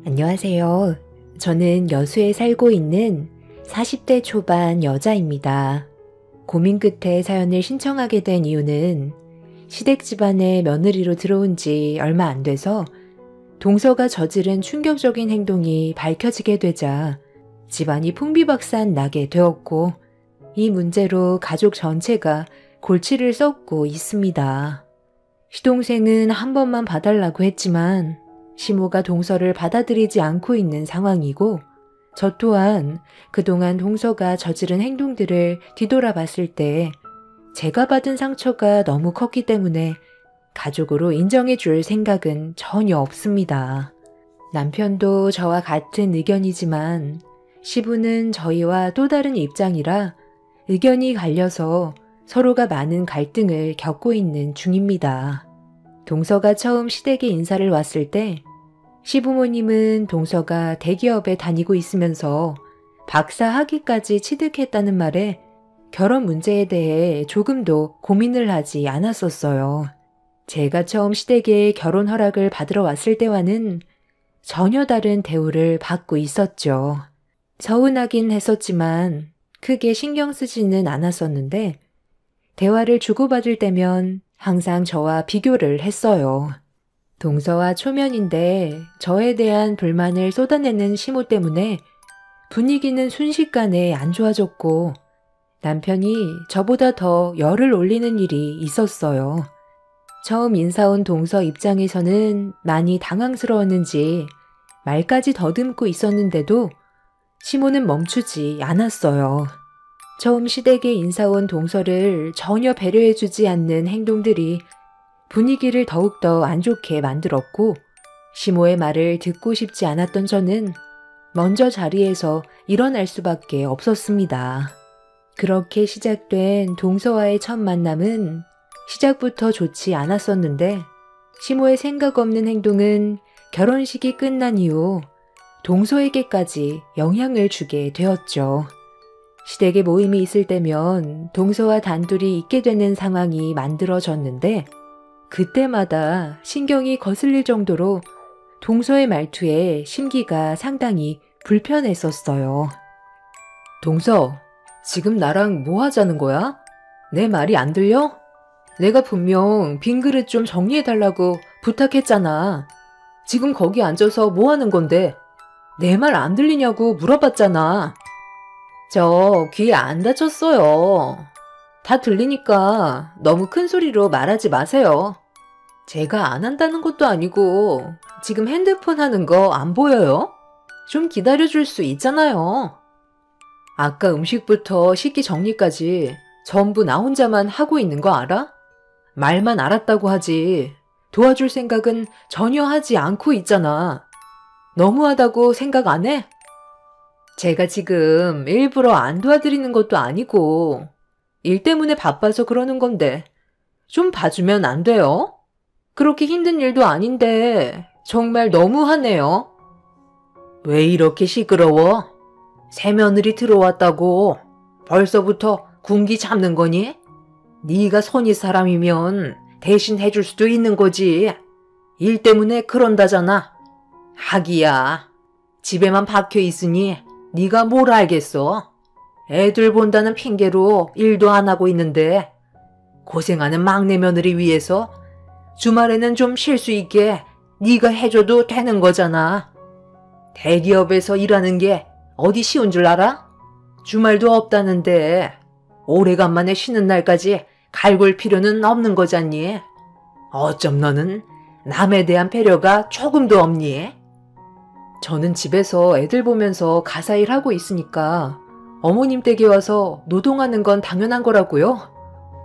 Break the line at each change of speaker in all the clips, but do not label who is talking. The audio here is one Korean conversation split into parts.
안녕하세요. 저는 여수에 살고 있는 40대 초반 여자입니다. 고민 끝에 사연을 신청하게 된 이유는 시댁 집안에 며느리로 들어온 지 얼마 안 돼서 동서가 저지른 충격적인 행동이 밝혀지게 되자 집안이 풍비박산 나게 되었고, 이 문제로 가족 전체가 골치를 썩고 있습니다. 시동생은 한 번만 봐달라고 했지만 시모가 동서를 받아들이지 않고 있는 상황이고, 저 또한 그동안 동서가 저지른 행동들을 뒤돌아봤을 때 제가 받은 상처가 너무 컸기 때문에 가족으로 인정해줄 생각은 전혀 없습니다. 남편도 저와 같은 의견이지만 시부는 저희와 또 다른 입장이라 의견이 갈려서 서로가 많은 갈등을 겪고 있는 중입니다. 동서가 처음 시댁에 인사를 왔을 때 시부모님은 동서가 대기업에 다니고 있으면서 박사 학위까지 취득했다는 말에 결혼 문제에 대해 조금도 고민을 하지 않았었어요. 제가 처음 시댁에 결혼 허락을 받으러 왔을 때와는 전혀 다른 대우를 받고 있었죠. 서운하긴 했었지만 크게 신경 쓰지는 않았었는데, 대화를 주고받을 때면 항상 저와 비교를 했어요. 동서와 초면인데 저에 대한 불만을 쏟아내는 시모 때문에 분위기는 순식간에 안 좋아졌고, 남편이 저보다 더 열을 올리는 일이 있었어요. 처음 인사 온 동서 입장에서는 많이 당황스러웠는지 말까지 더듬고 있었는데도 시모는 멈추지 않았어요. 처음 시댁에 인사 온 동서를 전혀 배려해주지 않는 행동들이 분위기를 더욱더 안 좋게 만들었고, 시모의 말을 듣고 싶지 않았던 저는 먼저 자리에서 일어날 수밖에 없었습니다. 그렇게 시작된 동서와의 첫 만남은 시작부터 좋지 않았었는데, 시모의 생각 없는 행동은 결혼식이 끝난 이후 동서에게까지 영향을 주게 되었죠. 시댁에 모임이 있을 때면 동서와 단둘이 있게 되는 상황이 만들어졌는데, 그때마다 신경이 거슬릴 정도로 동서의 말투에 심기가 상당히 불편했었어요. 동서, 지금 나랑 뭐 하자는 거야? 내 말이 안 들려? 내가 분명 빈 그릇 좀 정리해달라고 부탁했잖아. 지금 거기 앉아서 뭐 하는 건데? 내 말 안 들리냐고 물어봤잖아. 저 귀에 안 다쳤어요. 다 들리니까 너무 큰 소리로 말하지 마세요. 제가 안 한다는 것도 아니고 지금 핸드폰 하는 거 안 보여요? 좀 기다려줄 수 있잖아요. 아까 음식부터 식기 정리까지 전부 나 혼자만 하고 있는 거 알아? 말만 알았다고 하지 도와줄 생각은 전혀 하지 않고 있잖아. 너무하다고 생각 안 해? 제가 지금 일부러 안 도와드리는 것도 아니고 일 때문에 바빠서 그러는 건데 좀 봐주면 안 돼요? 그렇게 힘든 일도 아닌데 정말 너무하네요. 왜 이렇게 시끄러워? 새 며느리 들어왔다고 벌써부터 군기 잡는 거니? 네가 손이 사람이면 대신 해줄 수도 있는 거지. 일 때문에 그런다잖아. 하기야. 집에만 박혀 있으니 네가 뭘 알겠어? 애들 본다는 핑계로 일도 안 하고 있는데 고생하는 막내 며느리 위해서 주말에는 좀 쉴 수 있게 네가 해줘도 되는 거잖아. 대기업에서 일하는 게 어디 쉬운 줄 알아? 주말도 없다는데 오래간만에 쉬는 날까지 갈굴 필요는 없는 거잖니. 어쩜 너는 남에 대한 배려가 조금도 없니? 저는 집에서 애들 보면서 가사 일하고 있으니까 어머님 댁에 와서 노동하는 건 당연한 거라고요.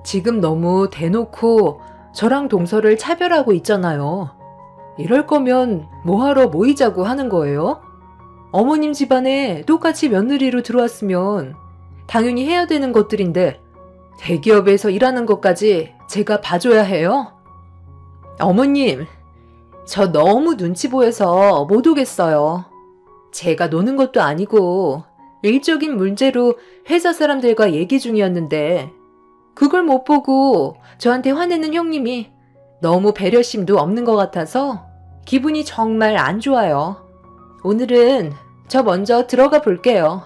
지금 너무 대놓고 저랑 동서를 차별하고 있잖아요. 이럴 거면 뭐하러 모이자고 하는 거예요? 어머님 집안에 똑같이 며느리로 들어왔으면 당연히 해야 되는 것들인데 대기업에서 일하는 것까지 제가 봐줘야 해요? 어머님, 저 너무 눈치 보여서 못 오겠어요. 제가 노는 것도 아니고 일적인 문제로 회사 사람들과 얘기 중이었는데 그걸 못 보고 저한테 화내는 형님이 너무 배려심도 없는 것 같아서 기분이 정말 안 좋아요. 오늘은 저 먼저 들어가 볼게요.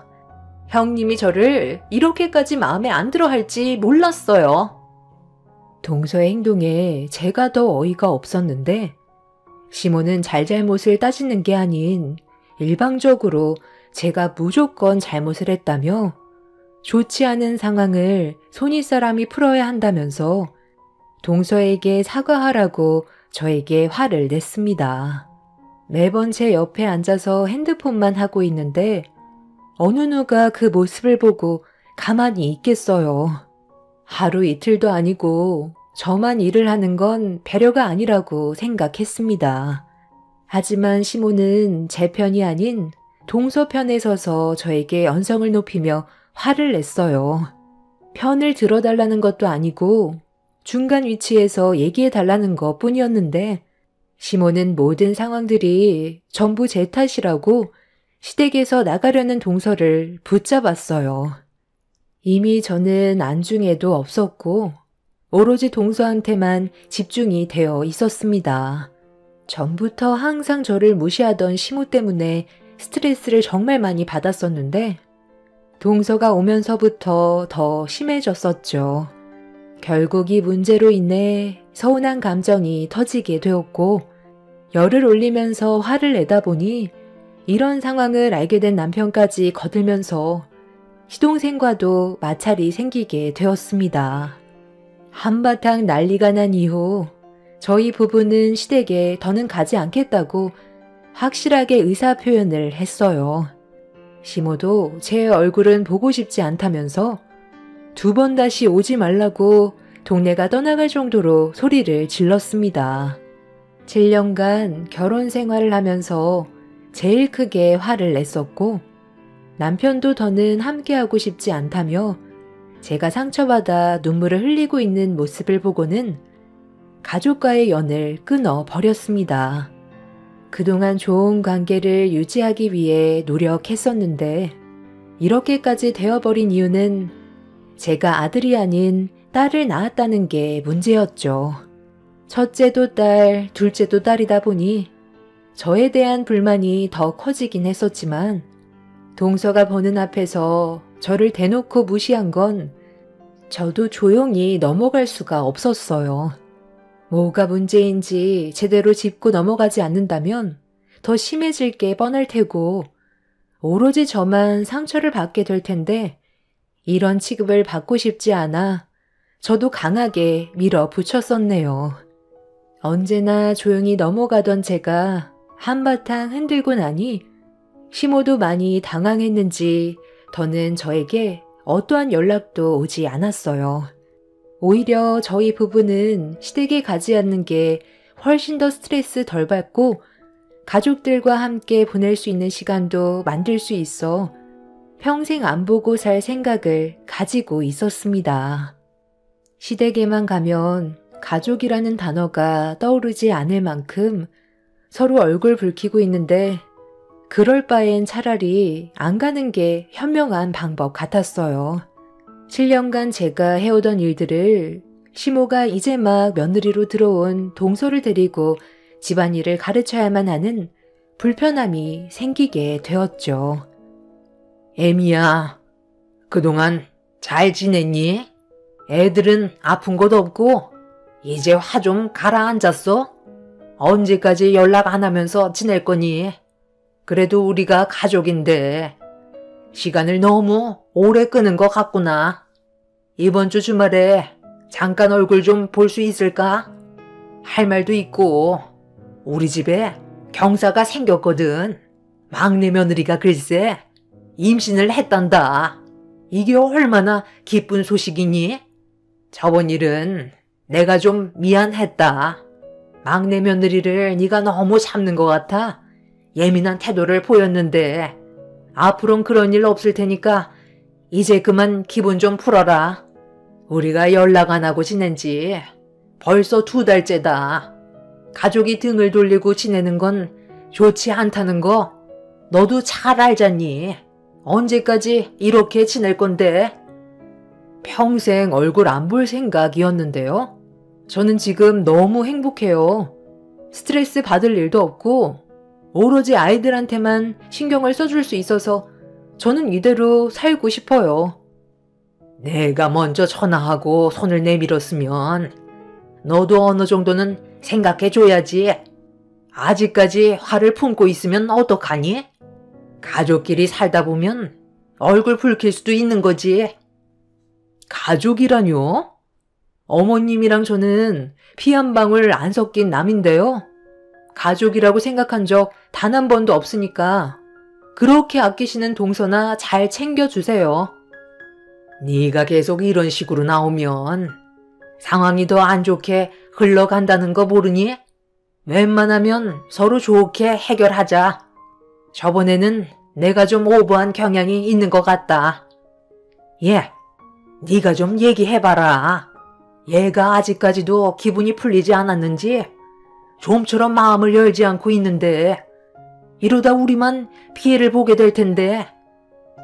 형님이 저를 이렇게까지 마음에 안 들어 할지 몰랐어요. 동서의 행동에 제가 더 어이가 없었는데 시몬은 잘잘못을 따지는 게 아닌 일방적으로 제가 무조건 잘못을 했다며 좋지 않은 상황을 손윗사람이 풀어야 한다면서 동서에게 사과하라고 저에게 화를 냈습니다. 매번 제 옆에 앉아서 핸드폰만 하고 있는데 어느 누가 그 모습을 보고 가만히 있겠어요. 하루 이틀도 아니고 저만 일을 하는 건 배려가 아니라고 생각했습니다. 하지만 시몬은 제 편이 아닌 동서 편에 서서 저에게 언성을 높이며 화를 냈어요. 편을 들어달라는 것도 아니고 중간 위치에서 얘기해달라는 것 뿐이었는데 시몬은 모든 상황들이 전부 제 탓이라고 시댁에서 나가려는 동서를 붙잡았어요. 이미 저는 안중에도 없었고 오로지 동서한테만 집중이 되어 있었습니다. 전부터 항상 저를 무시하던 시모 때문에 스트레스를 정말 많이 받았었는데 동서가 오면서부터 더 심해졌었죠. 결국 이 문제로 인해 서운한 감정이 터지게 되었고 열을 올리면서 화를 내다 보니 이런 상황을 알게 된 남편까지 거들면서 시동생과도 마찰이 생기게 되었습니다. 한바탕 난리가 난 이후 저희 부부는 시댁에 더는 가지 않겠다고 확실하게 의사표현을 했어요. 시모도 제 얼굴은 보고 싶지 않다면서 2번 다시 오지 말라고 동네가 떠나갈 정도로 소리를 질렀습니다. 7년간 결혼 생활을 하면서 제일 크게 화를 냈었고 남편도 더는 함께하고 싶지 않다며 제가 상처받아 눈물을 흘리고 있는 모습을 보고는 가족과의 연을 끊어 버렸습니다. 그동안 좋은 관계를 유지하기 위해 노력했었는데 이렇게까지 되어버린 이유는 제가 아들이 아닌 딸을 낳았다는 게 문제였죠. 첫째도 딸, 둘째도 딸이다 보니 저에 대한 불만이 더 커지긴 했었지만 동서가 보는 앞에서 저를 대놓고 무시한 건 저도 조용히 넘어갈 수가 없었어요. 뭐가 문제인지 제대로 짚고 넘어가지 않는다면 더 심해질 게 뻔할 테고 오로지 저만 상처를 받게 될 텐데 이런 취급을 받고 싶지 않아 저도 강하게 밀어붙였었네요. 언제나 조용히 넘어가던 제가 한바탕 흔들고 나니 시모도 많이 당황했는지 더는 저에게 어떠한 연락도 오지 않았어요. 오히려 저희 부부는 시댁에 가지 않는 게 훨씬 더 스트레스 덜 받고 가족들과 함께 보낼 수 있는 시간도 만들 수 있어 평생 안 보고 살 생각을 가지고 있었습니다. 시댁에만 가면 가족이라는 단어가 떠오르지 않을 만큼 서로 얼굴 붉히고 있는데 그럴 바엔 차라리 안 가는 게 현명한 방법 같았어요. 7년간 제가 해오던 일들을 시모가 이제 막 며느리로 들어온 동서를 데리고 집안일을 가르쳐야만 하는 불편함이 생기게 되었죠. 애미야, 그동안 잘 지냈니? 애들은 아픈 것 없고 이제 화 좀 가라앉았어? 언제까지 연락 안 하면서 지낼 거니? 그래도 우리가 가족인데 시간을 너무 오래 끄는 것 같구나. 이번 주 주말에 잠깐 얼굴 좀 볼 수 있을까? 할 말도 있고 우리 집에 경사가 생겼거든. 막내 며느리가 글쎄 임신을 했단다. 이게 얼마나 기쁜 소식이니? 저번 일은 내가 좀 미안했다. 막내 며느리를 네가 너무 잡는 것 같아 예민한 태도를 보였는데 앞으론 그런 일 없을 테니까 이제 그만 기분 좀 풀어라. 우리가 연락 안 하고 지낸 지 벌써 2달째다. 가족이 등을 돌리고 지내는 건 좋지 않다는 거 너도 잘 알잖니. 언제까지 이렇게 지낼 건데? 평생 얼굴 안 볼 생각이었는데요. 저는 지금 너무 행복해요. 스트레스 받을 일도 없고 오로지 아이들한테만 신경을 써줄 수 있어서 저는 이대로 살고 싶어요. 내가 먼저 전화하고 손을 내밀었으면 너도 어느 정도는 생각해줘야지. 아직까지 화를 품고 있으면 어떡하니? 가족끼리 살다 보면 얼굴 붉힐 수도 있는 거지. 가족이라뇨? 어머님이랑 저는 피 한 방울 안 섞인 남인데요. 가족이라고 생각한 적 단 한 번도 없으니까 그렇게 아끼시는 동서나 잘 챙겨주세요. 네가 계속 이런 식으로 나오면 상황이 더 안 좋게 흘러간다는 거 모르니? 웬만하면 서로 좋게 해결하자. 저번에는 내가 좀 오버한 경향이 있는 것 같다. 네가 좀 얘기해봐라. 얘가 아직까지도 기분이 풀리지 않았는지 좀처럼 마음을 열지 않고 있는데 이러다 우리만 피해를 보게 될 텐데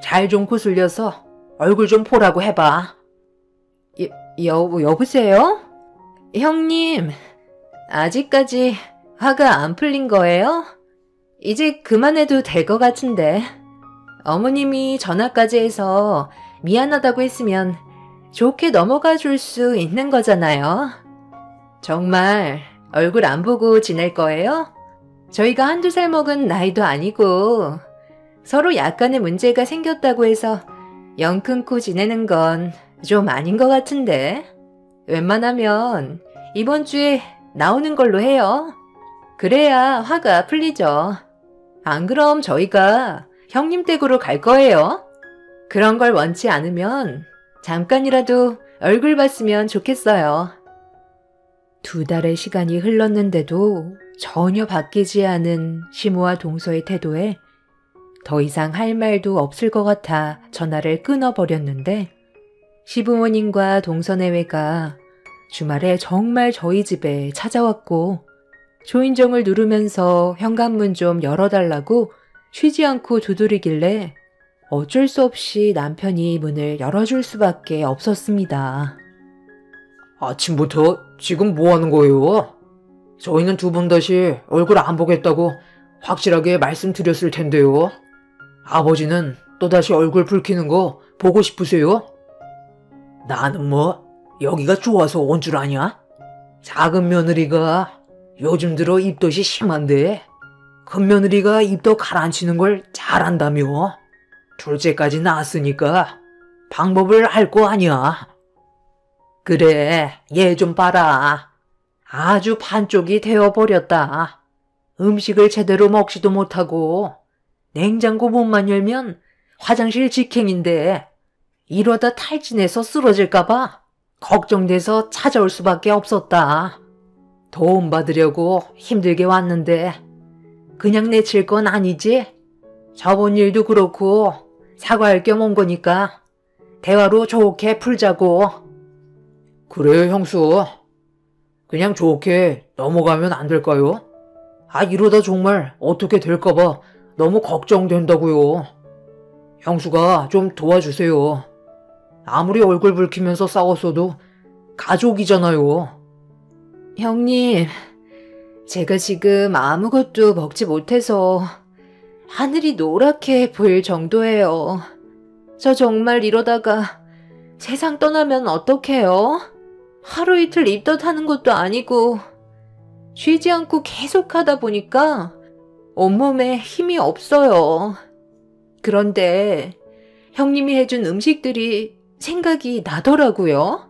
잘 좀 구슬려서 얼굴 좀 보라고 해봐. 여보세요? 형님, 아직까지 화가 안 풀린 거예요? 이제 그만해도 될 것 같은데. 어머님이 전화까지 해서 미안하다고 했으면 좋게 넘어가 줄 수 있는 거잖아요. 정말 얼굴 안 보고 지낼 거예요? 저희가 한두 살 먹은 나이도 아니고 서로 약간의 문제가 생겼다고 해서 영 끊고 지내는 건 좀 아닌 것 같은데. 웬만하면 이번 주에 나오는 걸로 해요. 그래야 화가 풀리죠. 안 그럼 저희가 형님 댁으로 갈 거예요. 그런 걸 원치 않으면 잠깐이라도 얼굴 봤으면 좋겠어요. 2달의 시간이 흘렀는데도 전혀 바뀌지 않은 시모와 동서의 태도에 더 이상 할 말도 없을 것 같아 전화를 끊어버렸는데 시부모님과 동서 내외가 주말에 정말 저희 집에 찾아왔고 초인종을 누르면서 현관문 좀 열어달라고 쉬지 않고 두드리길래 어쩔 수 없이 남편이 문을 열어줄 수밖에 없었습니다.
아침부터 지금 뭐 하는 거예요? 저희는 두 분 다시 얼굴 안 보겠다고 확실하게 말씀드렸을 텐데요. 아버지는 또다시 얼굴 붉히는 거 보고 싶으세요? 나는 뭐 여기가 좋아서 온 줄 아냐? 작은 며느리가 요즘 들어 입덧이 심한데 큰 며느리가 입덧 가라앉히는 걸 잘한다며. 둘째까지 낳았으니까 방법을 알 거 아니야. 그래, 얘 좀 봐라. 아주 반쪽이 되어버렸다. 음식을 제대로 먹지도 못하고 냉장고 문만 열면 화장실 직행인데 이러다 탈진해서 쓰러질까봐 걱정돼서 찾아올 수밖에 없었다. 도움 받으려고 힘들게 왔는데 그냥 내칠 건 아니지? 저번 일도 그렇고 사과할 겸 온 거니까 대화로 좋게 풀자고. 그래, 형수. 그냥 좋게 넘어가면 안 될까요? 이러다 정말 어떻게 될까봐 너무 걱정된다고요. 형수가 좀 도와주세요. 아무리 얼굴 붉히면서 싸웠어도 가족이잖아요.
형님, 제가 지금 아무것도 먹지 못해서 하늘이 노랗게 보일 정도예요. 저 정말 이러다가 세상 떠나면 어떡해요? 하루 이틀 입덧하는 것도 아니고 쉬지 않고 계속 하다 보니까 온몸에 힘이 없어요. 그런데 형님이 해준 음식들이 생각이 나더라고요.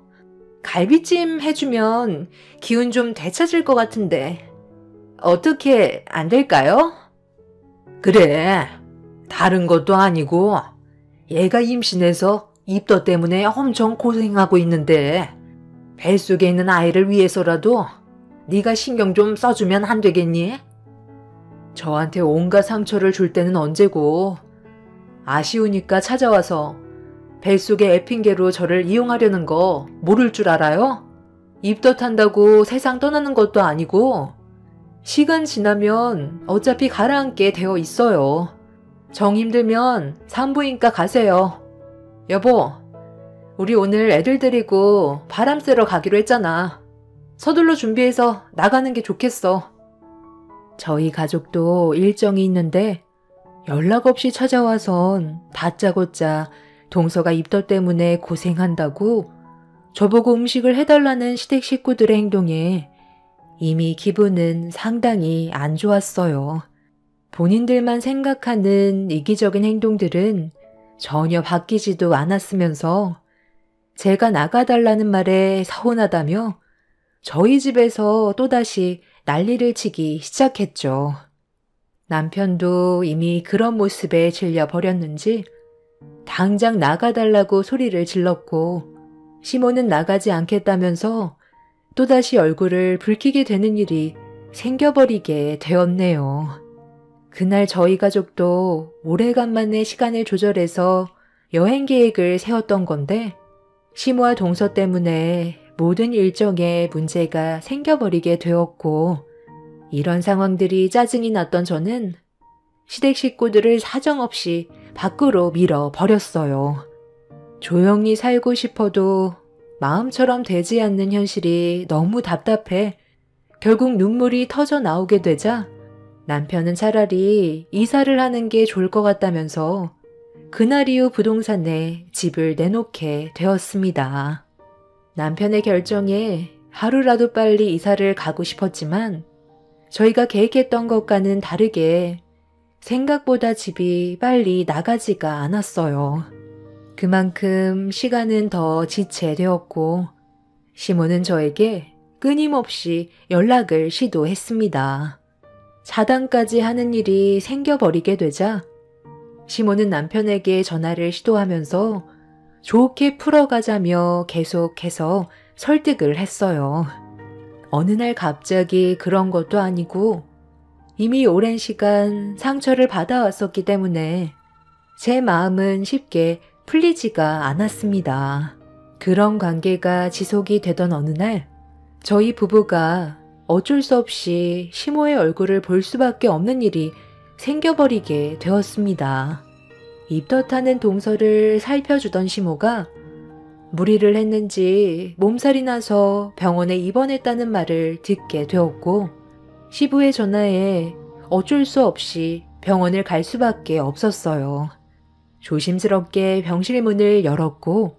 갈비찜 해주면 기운 좀 되찾을 것 같은데 어떻게 안 될까요?
그래, 다른 것도 아니고 얘가 임신해서 입덧 때문에 엄청 고생하고 있는데 뱃속에 있는 아이를 위해서라도 네가 신경 좀 써주면 안 되겠니?
저한테 온갖 상처를 줄 때는 언제고 아쉬우니까 찾아와서 뱃속의 애핑계로 저를 이용하려는 거 모를 줄 알아요? 입덧한다고 세상 떠나는 것도 아니고 시간 지나면 어차피 가라앉게 되어 있어요. 정 힘들면 산부인과 가세요. 여보, 우리 오늘 애들 데리고 바람 쐬러 가기로 했잖아. 서둘러 준비해서 나가는 게 좋겠어. 저희 가족도 일정이 있는데 연락 없이 찾아와선 다짜고짜 동서가 입덧 때문에 고생한다고 저보고 음식을 해달라는 시댁 식구들의 행동에 이미 기분은 상당히 안 좋았어요. 본인들만 생각하는 이기적인 행동들은 전혀 바뀌지도 않았으면서 제가 나가달라는 말에 서운하다며 저희 집에서 또다시 난리를 치기 시작했죠. 남편도 이미 그런 모습에 질려버렸는지 당장 나가달라고 소리를 질렀고 시모는 나가지 않겠다면서 또다시 얼굴을 붉히게 되는 일이 생겨버리게 되었네요. 그날 저희 가족도 오래간만에 시간을 조절해서 여행 계획을 세웠던 건데 시모와 동서 때문에 모든 일정에 문제가 생겨버리게 되었고 이런 상황들이 짜증이 났던 저는 시댁 식구들을 사정없이 밖으로 밀어버렸어요. 조용히 살고 싶어도 마음처럼 되지 않는 현실이 너무 답답해 결국 눈물이 터져 나오게 되자 남편은 차라리 이사를 하는 게 좋을 것 같다면서 그날 이후 부동산에 집을 내놓게 되었습니다. 남편의 결정에 하루라도 빨리 이사를 가고 싶었지만 저희가 계획했던 것과는 다르게 생각보다 집이 빨리 나가지가 않았어요. 그만큼 시간은 더 지체되었고 시모는 저에게 끊임없이 연락을 시도했습니다. 차단까지 하는 일이 생겨버리게 되자 시모는 남편에게 전화를 시도하면서 좋게 풀어가자며 계속해서 설득을 했어요. 어느 날 갑자기 그런 것도 아니고 이미 오랜 시간 상처를 받아왔었기 때문에 제 마음은 쉽게 풀리지가 않았습니다. 그런 관계가 지속이 되던 어느 날 저희 부부가 어쩔 수 없이 시모의 얼굴을 볼 수밖에 없는 일이 생겨버리게 되었습니다. 입덧하는 동서를 살펴주던 시모가 무리를 했는지 몸살이 나서 병원에 입원했다는 말을 듣게 되었고 시부의 전화에 어쩔 수 없이 병원을 갈 수밖에 없었어요. 조심스럽게 병실 문을 열었고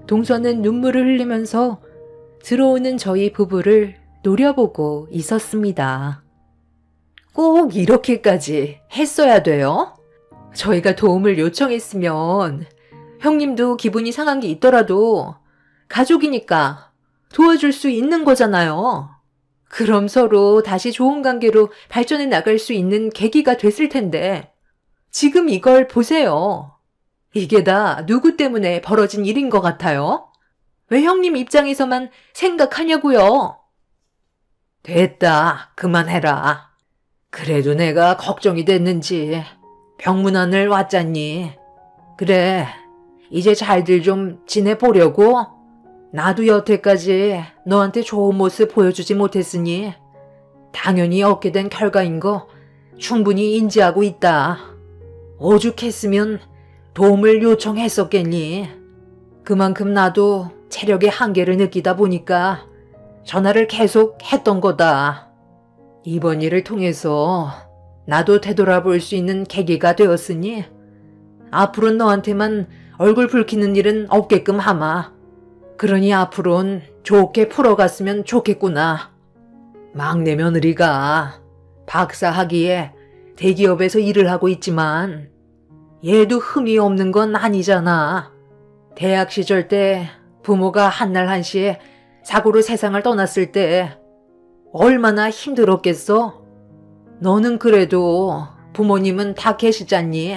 동서는 눈물을 흘리면서 들어오는 저희 부부를 노려보고 있었습니다. 꼭 이렇게까지 했어야 돼요? 저희가 도움을 요청했으면 형님도 기분이 상한 게 있더라도 가족이니까 도와줄 수 있는 거잖아요. 그럼 서로 다시 좋은 관계로 발전해 나갈 수 있는 계기가 됐을 텐데 지금 이걸 보세요. 이게 다 누구 때문에 벌어진 일인 것 같아요? 왜 형님 입장에서만 생각하냐고요? 됐다. 그만해라. 그래도 내가 걱정이 됐는지 병문안을 왔잖니. 그래, 이제 잘들 좀 지내보려고? 나도 여태까지 너한테 좋은 모습 보여주지 못했으니 당연히 얻게 된 결과인 거 충분히 인지하고 있다. 오죽했으면 도움을 요청했었겠니? 그만큼 나도 체력의 한계를 느끼다 보니까 전화를 계속 했던 거다. 이번 일을 통해서 나도 되돌아볼 수 있는 계기가 되었으니 앞으로 너한테만 얼굴 붉히는 일은 없게끔 하마. 그러니 앞으론 좋게 풀어갔으면 좋겠구나. 막내 며느리가 박사학위에 대기업에서 일을 하고 있지만 얘도 흠이 없는 건 아니잖아. 대학 시절 때 부모가 한날 한시에 사고로 세상을 떠났을 때 얼마나 힘들었겠어? 너는 그래도 부모님은 다 계시잖니.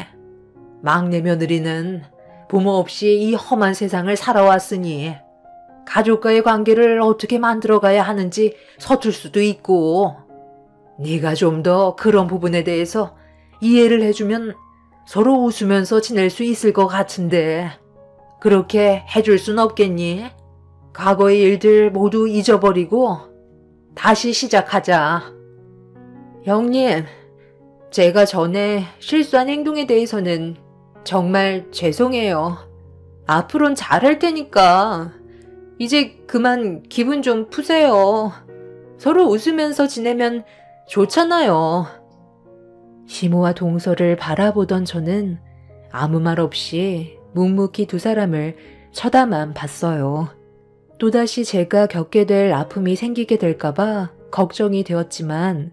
막내 며느리는 부모 없이 이 험한 세상을 살아왔으니 가족과의 관계를 어떻게 만들어가야 하는지 서툴 수도 있고 네가 좀 더 그런 부분에 대해서 이해를 해주면 서로 웃으면서 지낼 수 있을 것 같은데 그렇게 해줄 순 없겠니? 과거의 일들 모두 잊어버리고 다시 시작하자. 형님, 제가 전에 실수한 행동에 대해서는 정말 죄송해요. 앞으론 잘할 테니까 이제 그만 기분 좀 푸세요. 서로 웃으면서 지내면
좋잖아요.
시모와 동서를 바라보던 저는 아무 말 없이 묵묵히 두 사람을 쳐다만 봤어요. 또다시 제가 겪게 될 아픔이 생기게 될까봐 걱정이 되었지만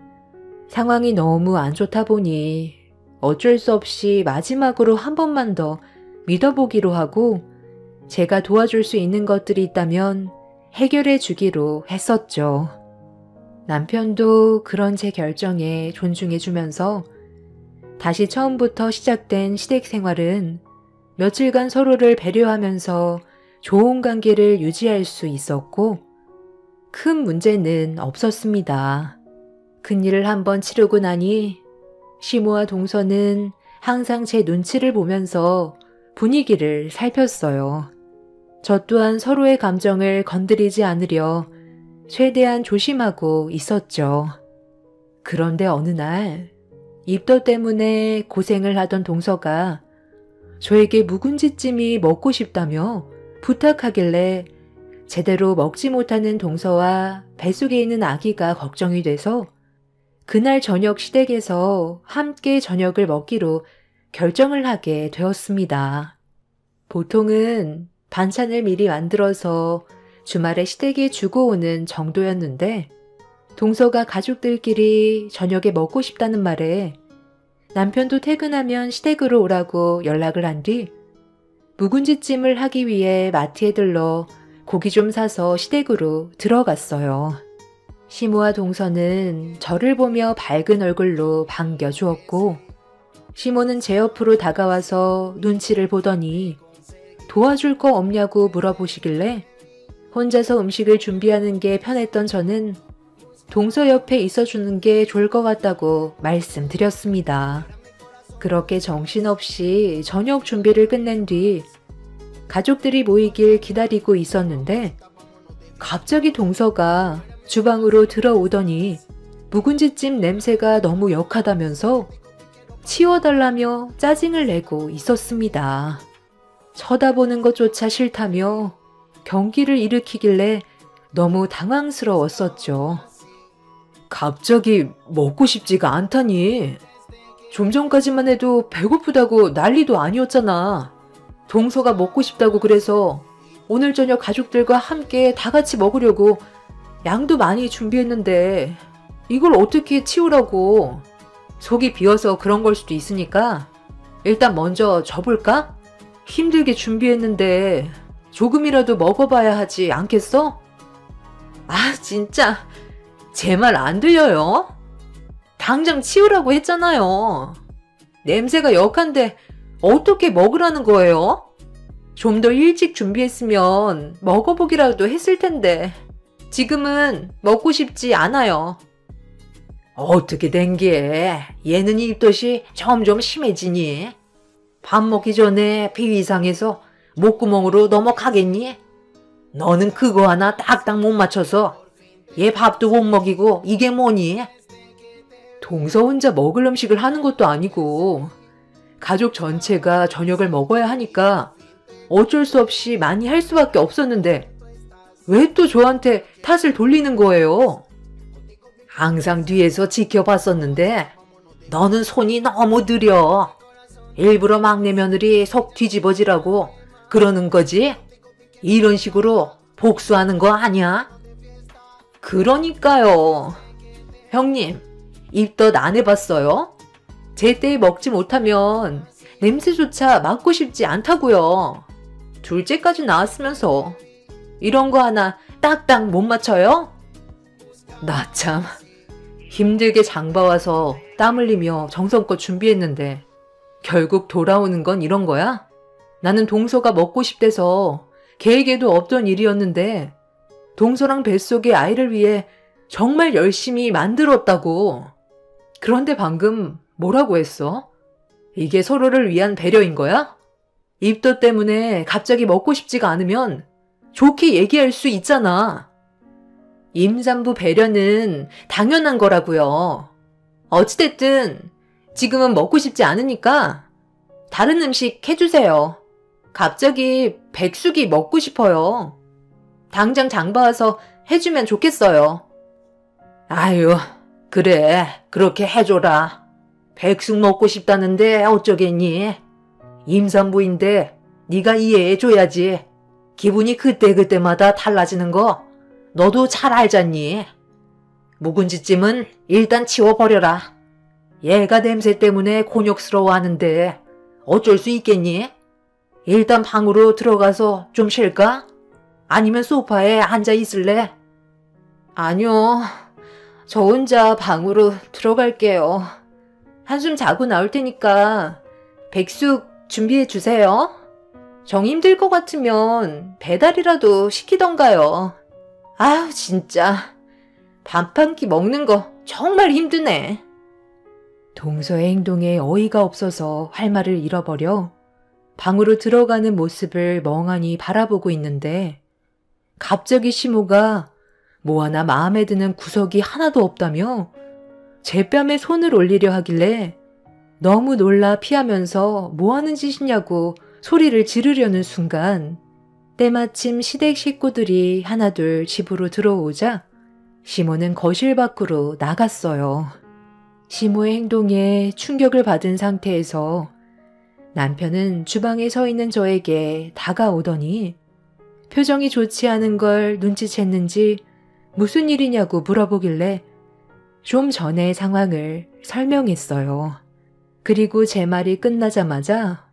상황이 너무 안 좋다 보니 어쩔 수 없이 마지막으로 한 번만 더 믿어보기로 하고 제가 도와줄 수 있는 것들이 있다면 해결해 주기로 했었죠. 남편도 그런 제 결정에 존중해 주면서 다시 처음부터 시작된 시댁 생활은 며칠간 서로를 배려하면서 좋은 관계를 유지할 수 있었고 큰 문제는 없었습니다. 큰일을 한번 치르고 나니 시모와 동서는 항상 제 눈치를 보면서 분위기를 살폈어요. 저 또한 서로의 감정을 건드리지 않으려 최대한 조심하고 있었죠. 그런데 어느 날 입덧 때문에 고생을 하던 동서가 저에게 묵은지찜이 먹고 싶다며 부탁하길래 제대로 먹지 못하는 동서와 뱃속에 있는 아기가 걱정이 돼서 그날 저녁 시댁에서 함께 저녁을 먹기로 결정을 하게 되었습니다. 보통은 반찬을 미리 만들어서 주말에 시댁에 주고 오는 정도였는데 동서가 가족들끼리 저녁에 먹고 싶다는 말에 남편도 퇴근하면 시댁으로 오라고 연락을 한 뒤 묵은지찜을 하기 위해 마트에 들러 고기 좀 사서 시댁으로 들어갔어요. 시모와 동서는 저를 보며 밝은 얼굴로 반겨주었고 시모는 제 옆으로 다가와서 눈치를 보더니 도와줄 거 없냐고 물어보시길래 혼자서 음식을 준비하는 게 편했던 저는 동서 옆에 있어주는 게 좋을 것 같다고 말씀드렸습니다. 그렇게 정신없이 저녁 준비를 끝낸 뒤 가족들이 모이길 기다리고 있었는데 갑자기 동서가 주방으로 들어오더니 묵은지찜 냄새가 너무 역하다면서 치워달라며 짜증을 내고 있었습니다. 쳐다보는 것조차 싫다며 경기를 일으키길래 너무 당황스러웠었죠.
갑자기 먹고 싶지가 않다니. 좀 전까지만 해도 배고프다고 난리도 아니었잖아. 동서가 먹고 싶다고 그래서 오늘 저녁 가족들과 함께 다 같이 먹으려고 양도 많이 준비했는데 이걸 어떻게 치우라고. 속이 비어서 그런 걸 수도 있으니까 일단 먼저 줘볼까? 힘들게 준비했는데 조금이라도 먹어봐야 하지 않겠어? 아 진짜 제 말 안 들려요? 당장 치우라고 했잖아요. 냄새가 역한데 어떻게 먹으라는 거예요? 좀 더 일찍 준비했으면 먹어보기라도 했을 텐데 지금은 먹고 싶지 않아요. 어떻게 된 게 얘는 입덧이 점점 심해지니? 밥 먹기 전에 비위상해서 목구멍으로 넘어가겠니? 너는 그거 하나 딱딱 못 맞춰서 얘 밥도 못 먹이고 이게 뭐니? 동서 혼자 먹을 음식을 하는 것도 아니고 가족 전체가 저녁을 먹어야 하니까 어쩔 수 없이 많이 할 수밖에 없었는데 왜 또 저한테 탓을 돌리는 거예요? 항상 뒤에서 지켜봤었는데 너는 손이 너무 느려. 일부러 막내 며느리 속 뒤집어지라고 그러는 거지? 이런 식으로 복수하는 거 아니야? 그러니까요. 형님, 입덧 안 해봤어요? 제때에 먹지 못하면 냄새조차 맡고 싶지 않다고요. 둘째까지 나왔으면서 이런 거 하나 딱딱 못 맞춰요? 나 참 힘들게 장봐와서 땀 흘리며 정성껏 준비했는데 결국 돌아오는 건 이런 거야? 나는 동서가 먹고 싶대서 계획에도 없던 일이었는데 동서랑 뱃속의 아이를 위해 정말 열심히 만들었다고. 그런데 방금 뭐라고 했어? 이게 서로를 위한 배려인 거야? 입덧 때문에 갑자기 먹고 싶지가 않으면 좋게 얘기할 수 있잖아. 임산부 배려는 당연한 거라고요. 어찌됐든 지금은 먹고 싶지 않으니까 다른 음식 해주세요. 갑자기 백숙이 먹고 싶어요. 당장 장봐와서 해주면 좋겠어요. 아유, 그래, 그렇게 해줘라. 백숙 먹고 싶다는데 어쩌겠니? 임산부인데 네가 이해해줘야지. 기분이 그때그때마다 달라지는 거 너도 잘 알잖니. 묵은지찜은 일단 치워버려라. 얘가 냄새 때문에 곤욕스러워하는데 어쩔 수 있겠니? 일단 방으로 들어가서 좀 쉴까? 아니면 소파에 앉아 있을래?
아니요. 저 혼자 방으로 들어갈게요. 한숨 자고 나올 테니까 백숙 준비해 주세요. 정 힘들 것 같으면 배달이라도 시키던가요. 아우, 진짜. 밥 한 끼 먹는 거 정말 힘드네. 동서의 행동에 어이가 없어서 할 말을 잃어버려 방으로 들어가는 모습을 멍하니 바라보고 있는데 갑자기 시모가 뭐 하나 마음에 드는 구석이 하나도 없다며 제 뺨에 손을 올리려 하길래 너무 놀라 피하면서 뭐 하는 짓이냐고 소리를 지르려는 순간 때마침 시댁 식구들이 하나둘 집으로 들어오자 시모는 거실 밖으로 나갔어요. 시모의 행동에 충격을 받은 상태에서 남편은 주방에 서 있는 저에게 다가오더니 표정이 좋지 않은 걸 눈치챘는지 무슨 일이냐고 물어보길래 좀 전의 상황을 설명했어요. 그리고 제 말이 끝나자마자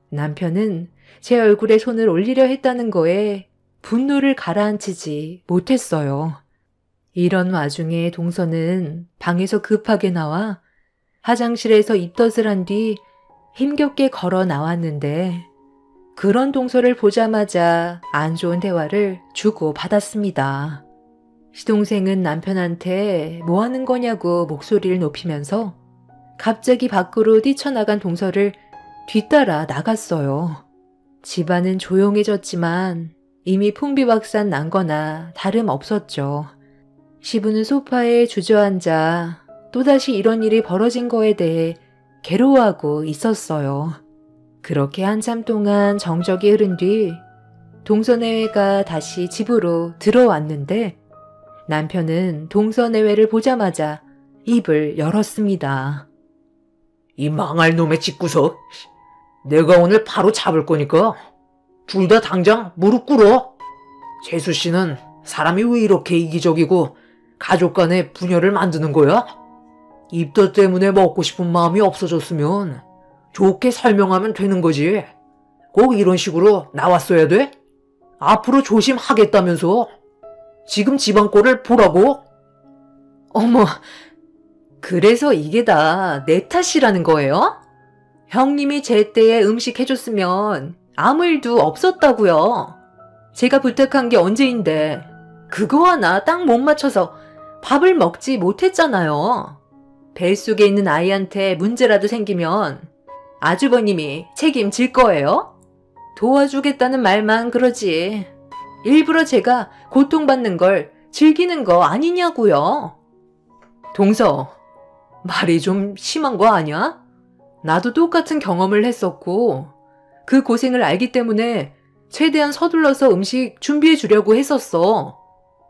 남편은 제 얼굴에 손을 올리려 했다는 거에 분노를 가라앉히지 못했어요. 이런 와중에 동서는 방에서 급하게 나와 화장실에서 입덧을 한 뒤 힘겹게 걸어 나왔는데 그런 동서를 보자마자 안 좋은 대화를 주고받았습니다. 시동생은 남편한테 뭐 하는 거냐고 목소리를 높이면서 갑자기 밖으로 뛰쳐나간 동서를 뒤따라 나갔어요. 집안은 조용해졌지만 이미 풍비박산 난 거나 다름없었죠. 시부는 소파에 주저앉아 또다시 이런 일이 벌어진 거에 대해 괴로워하고 있었어요. 그렇게 한참 동안 정적이 흐른 뒤 동서내외가 다시 집으로 들어왔는데 남편은 동서내외를 보자마자 입을 열었습니다.
이 망할 놈의 집구석. 내가 오늘 바로 잡을 거니까 둘 다 당장 무릎 꿇어. 재수 씨는 사람이 왜 이렇게 이기적이고 가족 간에 분열을 만드는 거야? 입덧 때문에 먹고 싶은 마음이 없어졌으면 좋게 설명하면 되는 거지. 꼭 이런 식으로 나왔어야 돼? 앞으로 조심하겠다면서. 지금 집안 꼴을 보라고?
어머, 그래서 이게 다 내 탓이라는 거예요? 형님이 제때에 음식 해줬으면 아무 일도 없었다고요. 제가 부탁한 게 언제인데 그거 하나 딱 못 맞춰서 밥을 먹지 못했잖아요. 뱃속에 있는 아이한테 문제라도 생기면 아주버님이 책임질 거예요? 도와주겠다는 말만 그러지. 일부러 제가 고통받는 걸 즐기는 거 아니냐고요. 동서, 말이 좀 심한 거 아니야? 나도 똑같은 경험을 했었고 그 고생을 알기 때문에 최대한 서둘러서 음식 준비해 주려고 했었어.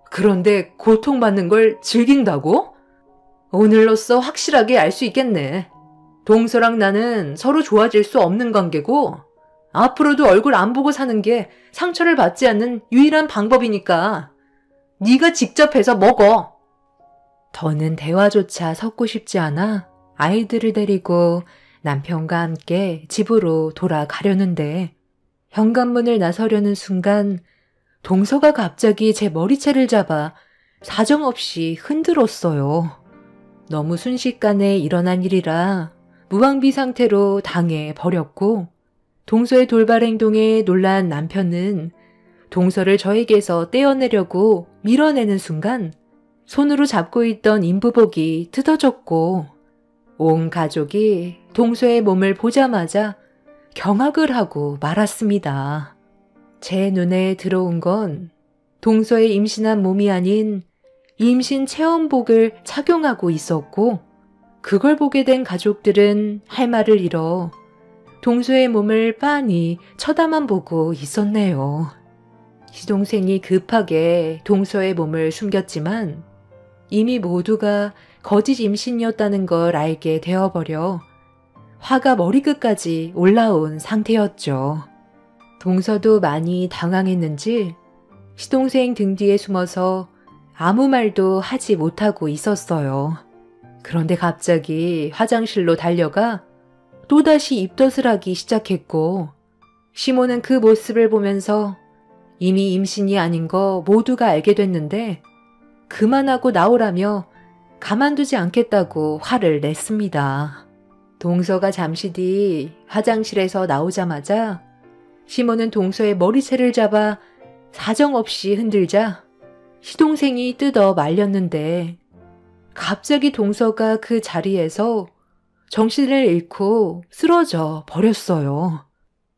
그런데 고통받는 걸 즐긴다고? 오늘로써 확실하게 알 수 있겠네. 동서랑 나는 서로 좋아질 수 없는 관계고 앞으로도 얼굴 안 보고 사는 게 상처를 받지 않는 유일한 방법이니까 네가 직접 해서 먹어. 더는 대화조차 섞고 싶지 않아 아이들을 데리고 남편과 함께 집으로 돌아가려는데 현관문을 나서려는 순간 동서가 갑자기 제 머리채를 잡아 사정없이 흔들었어요. 너무 순식간에 일어난 일이라 무방비 상태로 당해 버렸고 동서의 돌발 행동에 놀란 남편은 동서를 저에게서 떼어내려고 밀어내는 순간 손으로 잡고 있던 인부복이 뜯어졌고 온 가족이 동서의 몸을 보자마자 경악을 하고 말았습니다. 제 눈에 들어온 건 동서의 임신한 몸이 아닌 임신 체험복을 착용하고 있었고 그걸 보게 된 가족들은 할 말을 잃어 동서의 몸을 빤히 쳐다만 보고 있었네요. 시동생이 급하게 동서의 몸을 숨겼지만 이미 모두가 거짓 임신이었다는 걸 알게 되어버려 화가 머리끝까지 올라온 상태였죠. 동서도 많이 당황했는지 시동생 등 뒤에 숨어서 아무 말도 하지 못하고 있었어요. 그런데 갑자기 화장실로 달려가 또다시 입덧을 하기 시작했고, 시모는 그 모습을 보면서 이미 임신이 아닌 거 모두가 알게 됐는데 그만하고 나오라며 가만두지 않겠다고 화를 냈습니다. 동서가 잠시 뒤 화장실에서 나오자마자 시모는 동서의 머리채를 잡아 사정없이 흔들자 시동생이 뜯어 말렸는데 갑자기 동서가 그 자리에서 정신을 잃고 쓰러져 버렸어요.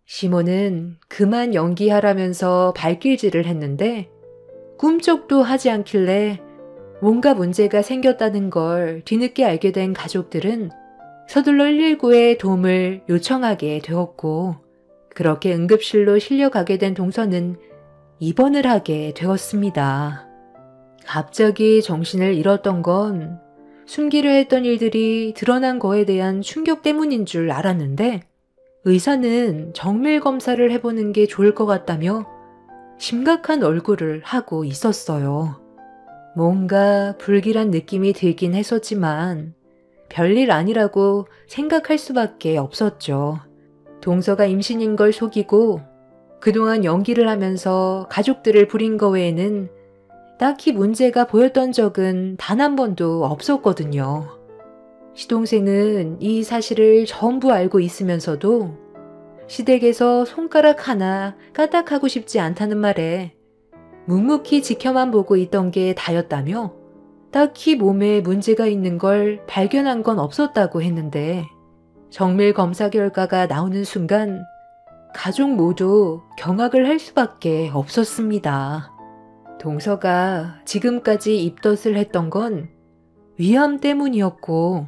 시모는 그만 연기하라면서 발길질을 했는데 꿈쩍도 하지 않길래 뭔가 문제가 생겼다는 걸 뒤늦게 알게 된 가족들은 서둘러 119에 도움을 요청하게 되었고, 그렇게 응급실로 실려가게 된 동서는 입원을 하게 되었습니다. 갑자기 정신을 잃었던 건 숨기려 했던 일들이 드러난 거에 대한 충격 때문인 줄 알았는데, 의사는 정밀 검사를 해보는 게 좋을 것 같다며 심각한 얼굴을 하고 있었어요. 뭔가 불길한 느낌이 들긴 했었지만 별일 아니라고 생각할 수밖에 없었죠. 동서가 임신인 걸 속이고 그동안 연기를 하면서 가족들을 부린 거 외에는 딱히 문제가 보였던 적은 단 한 번도 없었거든요. 시동생은 이 사실을 전부 알고 있으면서도 시댁에서 손가락 하나 까딱하고 싶지 않다는 말에 묵묵히 지켜만 보고 있던 게 다였다며 딱히 몸에 문제가 있는 걸 발견한 건 없었다고 했는데, 정밀 검사 결과가 나오는 순간 가족 모두 경악을 할 수밖에 없었습니다. 동서가 지금까지 입덧을 했던 건 위암 때문이었고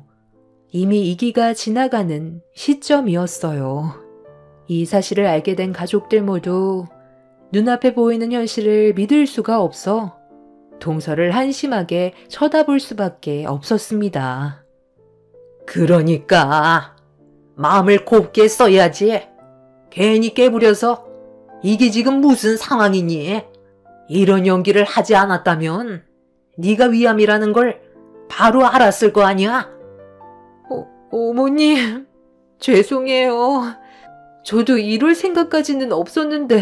이미 이기가 지나가는 시점이었어요. 이 사실을 알게 된 가족들 모두 눈앞에 보이는 현실을 믿을 수가 없어 동서를 한심하게 쳐다볼 수밖에 없었습니다.
그러니까 마음을 곱게 써야지. 괜히 깨부려서 이게 지금 무슨 상황이니? 이런 연기를 하지 않았다면 네가 위암이라는 걸 바로 알았을 거 아니야?
어머님, 죄송해요. 저도 이럴 생각까지는 없었는데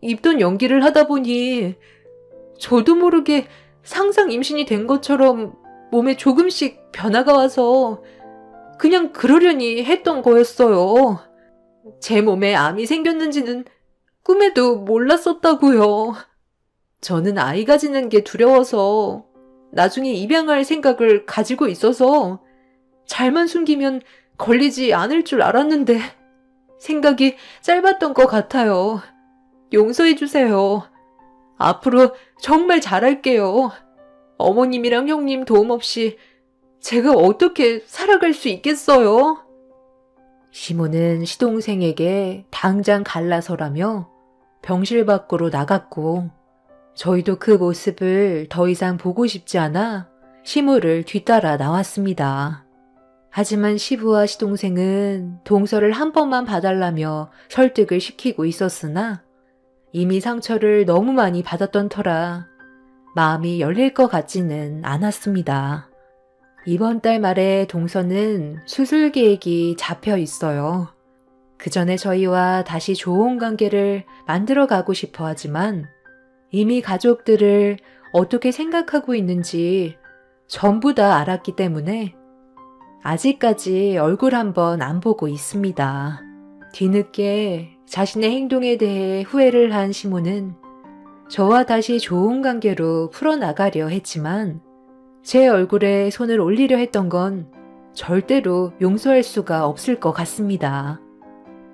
입덧 연기를 하다 보니 저도 모르게 상상 임신이 된 것처럼 몸에 조금씩 변화가 와서 그냥 그러려니 했던 거였어요. 제 몸에 암이 생겼는지는 꿈에도 몰랐었다고요. 저는 아이 가지는 게 두려워서 나중에 입양할 생각을 가지고 있어서 잘만 숨기면 걸리지 않을 줄 알았는데 생각이 짧았던 것 같아요. 용서해 주세요. 앞으로 정말 잘할게요. 어머님이랑 형님 도움 없이 제가 어떻게 살아갈 수 있겠어요? 시모는 시동생에게 당장 갈라서라며 병실 밖으로 나갔고, 저희도 그 모습을 더 이상 보고 싶지 않아 시모를 뒤따라 나왔습니다. 하지만 시부와 시동생은 동서를 한 번만 봐달라며 설득을 시키고 있었으나 이미 상처를 너무 많이 받았던 터라 마음이 열릴 것 같지는 않았습니다. 이번 달 말에 동서는 수술 계획이 잡혀 있어요. 그 전에 저희와 다시 좋은 관계를 만들어 가고 싶어 하지만 이미 가족들을 어떻게 생각하고 있는지 전부 다 알았기 때문에 아직까지 얼굴 한번 안 보고 있습니다. 뒤늦게 자신의 행동에 대해 후회를 한 시모는 저와 다시 좋은 관계로 풀어나가려 했지만 제 얼굴에 손을 올리려 했던 건 절대로 용서할 수가 없을 것 같습니다.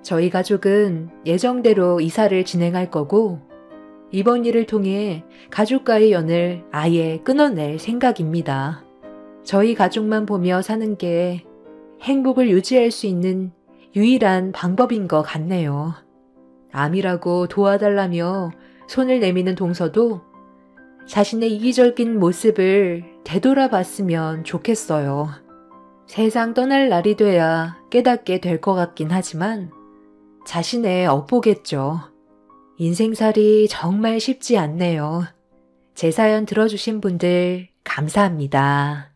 저희 가족은 예정대로 이사를 진행할 거고 이번 일을 통해 가족과의 연을 아예 끊어낼 생각입니다. 저희 가족만 보며 사는 게 행복을 유지할 수 있는 유일한 방법인 것 같네요. 암이라고 도와달라며 손을 내미는 동서도 자신의 이기적인 모습을 되돌아봤으면 좋겠어요. 세상 떠날 날이 돼야 깨닫게 될 것 같긴 하지만 자신의 업보겠죠. 인생살이 정말 쉽지 않네요. 제 사연 들어주신 분들 감사합니다.